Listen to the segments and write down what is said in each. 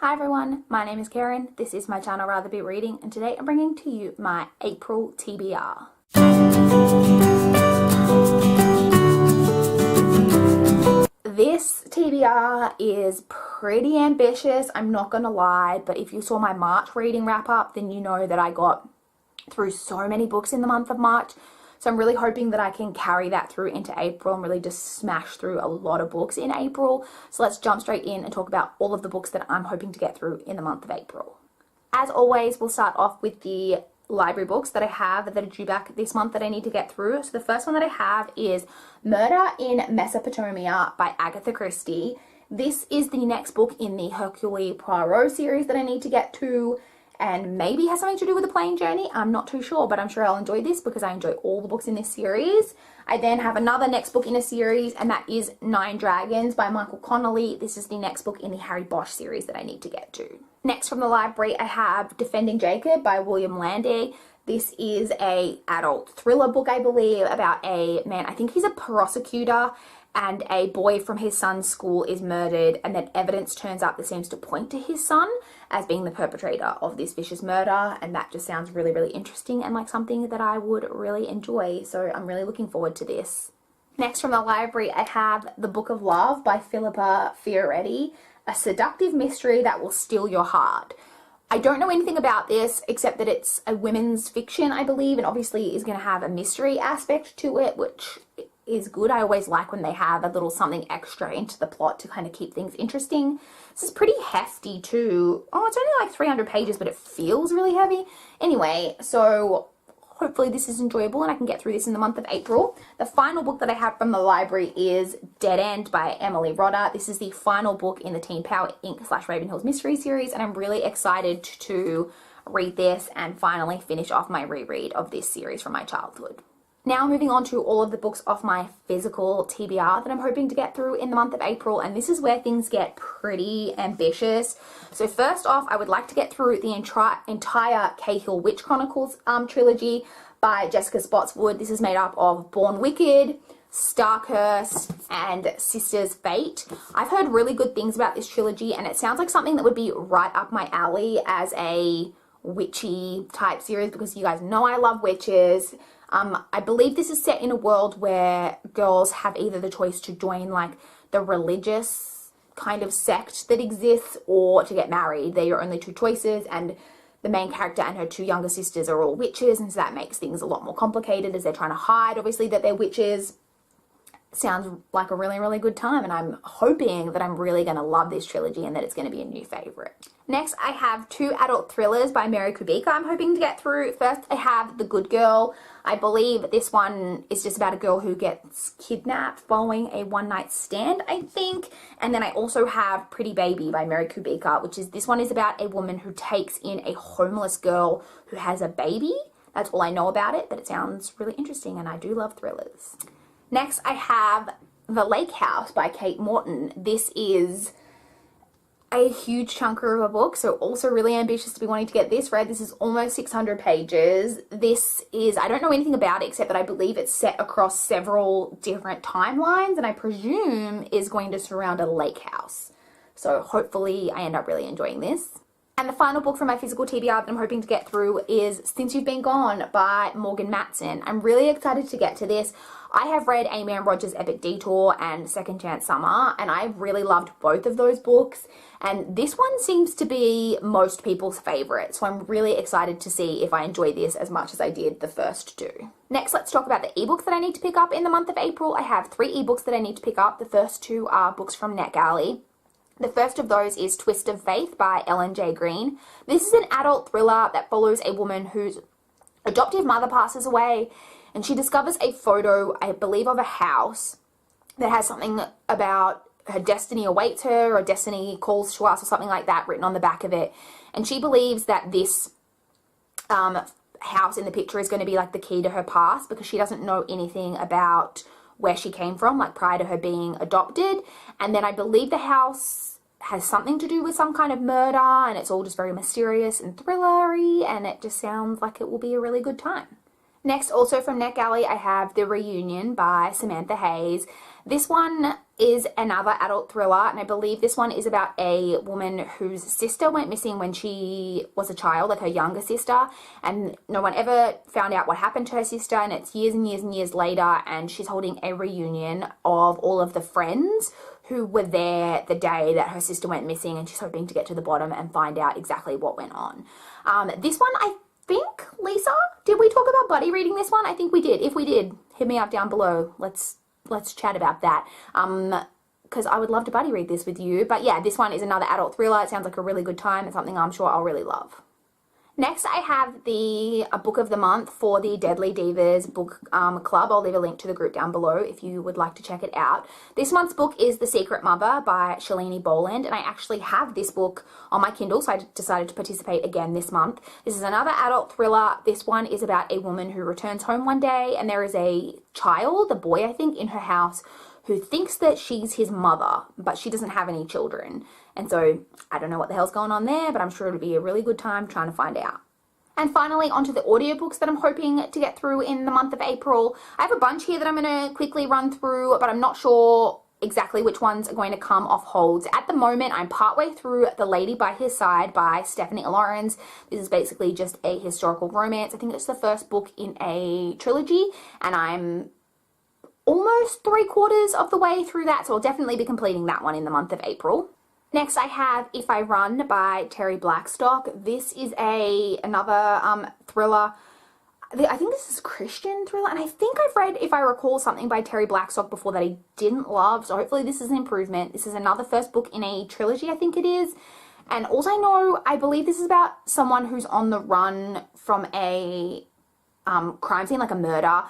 Hi everyone, my name is Karen, this is my channel RatherBeReading, and today I'm bringing to you my April TBR. This TBR is pretty ambitious, I'm not gonna lie, but if you saw my March reading wrap up, then you know that I got through so many books in the month of March. So I'm really hoping that I can carry that through into April and really just smash through a lot of books in April. So let's jump straight in and talk about all of the books that I'm hoping to get through in the month of April. As always, we'll start off with the library books that I have that are due back this month that I need to get through. So the first one that I have is Murder in Mesopotamia by Agatha Christie. This is the next book in the Hercule Poirot series that I need to get to, and maybe has something to do with a plane journey. I'm not too sure, but I'm sure I'll enjoy this because I enjoy all the books in this series. I then have another next book in a series, and that is Nine Dragons by Michael Connolly. This is the next book in the Harry Bosch series that I need to get to. Next from the library, I have Defending Jacob by William Landy. This is a adult thriller book, I believe, about a man, I think he's a prosecutor, and a boy from his son's school is murdered, and then evidence turns up that seems to point to his son as being the perpetrator of this vicious murder, and that just sounds really, really interesting and like something that I would really enjoy, so I'm really looking forward to this. Next from the library, I have The Book of Love by Philippa Fioretti, a seductive mystery that will steal your heart. I don't know anything about this except that it's a women's fiction, I believe, and obviously is going to have a mystery aspect to it, which is good. I always like when they have a little something extra into the plot to kind of keep things interesting. This is pretty hefty too. Oh, it's only like 300 pages, but it feels really heavy. Anyway, so hopefully this is enjoyable and I can get through this in the month of April. The final book that I have from the library is Dead End by Emily Rodda. This is the final book in the Teen Power Inc. / Ravenhill's mystery series, and I'm really excited to read this and finally finish off my reread of this series from my childhood. Now moving on to all of the books off my physical TBR that I'm hoping to get through in the month of April, and this is where things get pretty ambitious. So first off, I would like to get through the entire Cahill Witch Chronicles trilogy by Jessica Spotswood. This is made up of Born Wicked, Starcurse, and Sister's Fate. I've heard really good things about this trilogy, and it sounds like something that would be right up my alley as a witchy type series, because you guys know I love witches. I believe this is set in a world where girls have either the choice to join like the religious kind of sect that exists or to get married. They're your only two choices, and the main character and her two younger sisters are all witches, and so that makes things a lot more complicated as they're trying to hide, obviously, that they're witches. Sounds like a really, really good time, and I'm hoping that I'm really going to love this trilogy and that it's going to be a new favorite. Next, I have two adult thrillers by Mary Kubica I'm hoping to get through. First, I have The Good Girl. I believe this one is just about a girl who gets kidnapped following a one-night stand, I think. And then I also have Pretty Baby by Mary Kubica, which is, this one is about a woman who takes in a homeless girl who has a baby. That's all I know about it, but it sounds really interesting, and I do love thrillers. Next, I have The Lake House by Kate Morton. This is a huge chunker of a book, so also really ambitious to be wanting to get this read. This is almost 600 pages. This is, I don't know anything about it except that I believe it's set across several different timelines, and I presume is going to surround a lake house. So hopefully I end up really enjoying this. And the final book from my physical TBR that I'm hoping to get through is Since You've Been Gone by Morgan Matson. I'm really excited to get to this. I have read Amy Ann Rogers' Epic Detour and Second Chance Summer, and I really loved both of those books. And this one seems to be most people's favorite, so I'm really excited to see if I enjoy this as much as I did the first two. Next, let's talk about the ebooks that I need to pick up in the month of April. I have 3 ebooks that I need to pick up. The first 2 are books from NetGalley. The first of those is Twist of Faith by Ellen J. Green. This is an adult thriller that follows a woman whose adoptive mother passes away, and she discovers a photo, I believe, of a house that has something about her destiny awaits her, or destiny calls to us, or something like that written on the back of it. And she believes that this house in the picture is going to be like the key to her past, because she doesn't know anything about where she came from, like prior to her being adopted. And then I believe the house has something to do with some kind of murder, and it's all just very mysterious and thrillery, and it just sounds like it will be a really good time. Next, also from NetGalley, I have The Reunion by Samantha Hayes. This one is another adult thriller, and I believe this one is about a woman whose sister went missing when she was a child, like her younger sister, and no one ever found out what happened to her sister, and it's years and years and years later, and she's holding a reunion of all of the friends who were there the day that her sister went missing, and she's hoping to get to the bottom and find out exactly what went on. This one, I think, Lisa, did we talk about buddy reading this one? I think we did. If we did, hit me up down below. Let's chat about that, because I would love to buddy read this with you. But yeah, this one is another adult thriller. It sounds like a really good time. It's something I'm sure I'll really love. Next, I have a book of the month for the Deadly Divas book club. I'll leave a link to the group down below if you would like to check it out. This month's book is The Secret Mother by Shalini Boland, and I actually have this book on my Kindle, so I decided to participate again this month. This is another adult thriller. This one is about a woman who returns home one day, and there is a child, a boy I think, in her house who thinks that she's his mother, but she doesn't have any children. And so I don't know what the hell's going on there, but I'm sure it'll be a really good time trying to find out. And finally, onto the audiobooks that I'm hoping to get through in the month of April. I have a bunch here that I'm going to quickly run through, but I'm not sure exactly which ones are going to come off holds. At the moment, I'm partway through The Lady by His Side by Stephanie Lawrence. This is basically just a historical romance. I think it's the first book in a trilogy, and I'm almost 3/4 of the way through that, so I'll definitely be completing that one in the month of April. Next, I have If I Run by Terry Blackstock. This is another thriller. I think this is Christian thriller, and I think I've read, if I recall, something by Terry Blackstock before that I didn't love, so hopefully this is an improvement. This is another first book in a trilogy, I think it is. And also I believe this is about someone who's on the run from a crime scene, like a murder,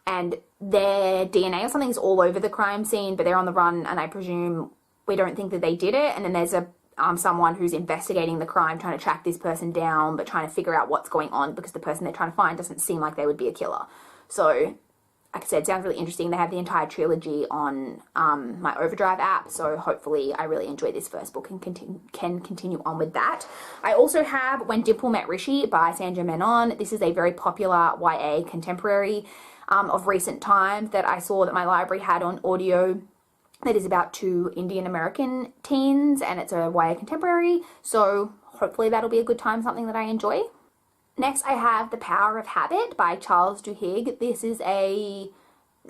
and their DNA or something is all over the crime scene, but they're on the run, and I presume we don't think that they did it. And then there's someone who's investigating the crime, trying to track this person down, but trying to figure out what's going on because the person they're trying to find doesn't seem like they would be a killer. So, like I said, it sounds really interesting. They have the entire trilogy on my Overdrive app, so hopefully I really enjoy this first book and can continue on with that. I also have When Dimple Met Rishi by Sandra Menon. This is a very popular YA contemporary of recent times that I saw that my library had on audio, that is about 2 Indian American teens, and it's a YA contemporary, so hopefully that'll be a good time, something that I enjoy. Next, I have The Power of Habit by Charles Duhigg. This is a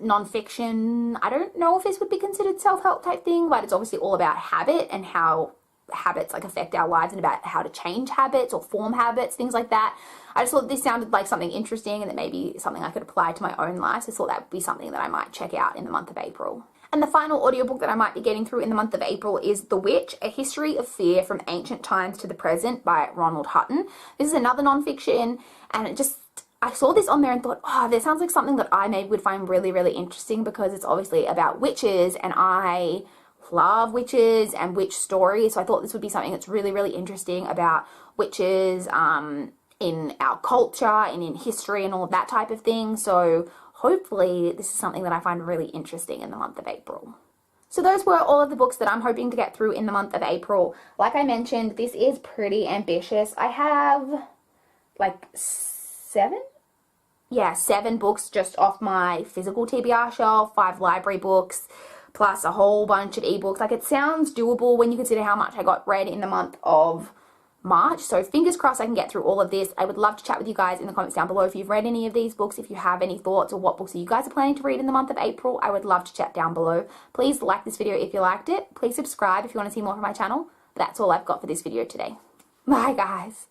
non-fiction, I don't know if this would be considered self-help type thing, but it's obviously all about habit and how habits like affect our lives and about how to change habits or form habits, things like that. I just thought this sounded like something interesting and that maybe something I could apply to my own life, so I thought that would be something that I might check out in the month of April. And the final audiobook that I might be getting through in the month of April is The Witch, A History of Fear from Ancient Times to the Present by Ronald Hutton. This is another non-fiction, and I saw this on there and thought, oh, this sounds like something that I maybe would find really, really interesting, because it's obviously about witches, and I love witches and witch stories, so I thought this would be something that's really, really interesting about witches in our culture and in history and all of that type of thing. So hopefully this is something that I find really interesting in the month of April. So those were all of the books that I'm hoping to get through in the month of April. Like I mentioned, this is pretty ambitious. I have like 7 books just off my physical TBR shelf, 5 library books, plus a whole bunch of ebooks. Like, it sounds doable when you consider how much I got read in the month of March. So fingers crossed I can get through all of this. I would love to chat with you guys in the comments down below if you've read any of these books, if you have any thoughts, or what books you guys are planning to read in the month of April. I would love to chat down below. Please like this video if you liked it. Please subscribe if you want to see more from my channel. But that's all I've got for this video today. Bye, guys.